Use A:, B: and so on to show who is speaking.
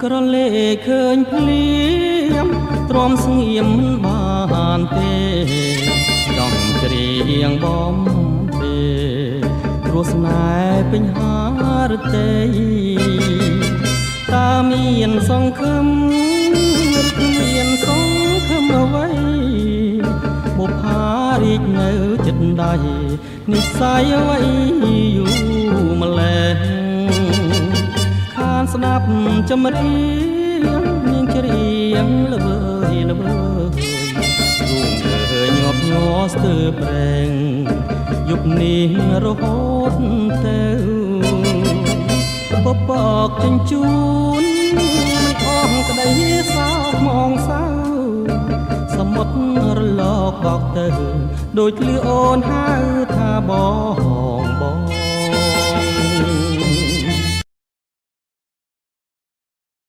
A: ក្រលេឃើញភ្លៀមទ្រាំស្ងៀមបានទេចង់ច្រៀងបំពេព្រោះស្នេហ៍ពេញហារទេតើមានសង្ឃឹមឬគ្មានសង្ឃឹមអ្វីបុប្ផារីកនៅចិត្តដៃនិស្ស័យអ្វីយូរម្ល៉េះខានស្ដាប់ចម្រៀងនាងច្រៀងល្វើយល្វើយរួមលើញាប់ញ័រស្ទើរប្រេងយប់នេះរហូតទៅបបកចិញ្ជូនមិនអស់ក្តីសោកមងសៅសមុទ្ររលកបោកទៅដូចលឺអូនហៅថាបងបង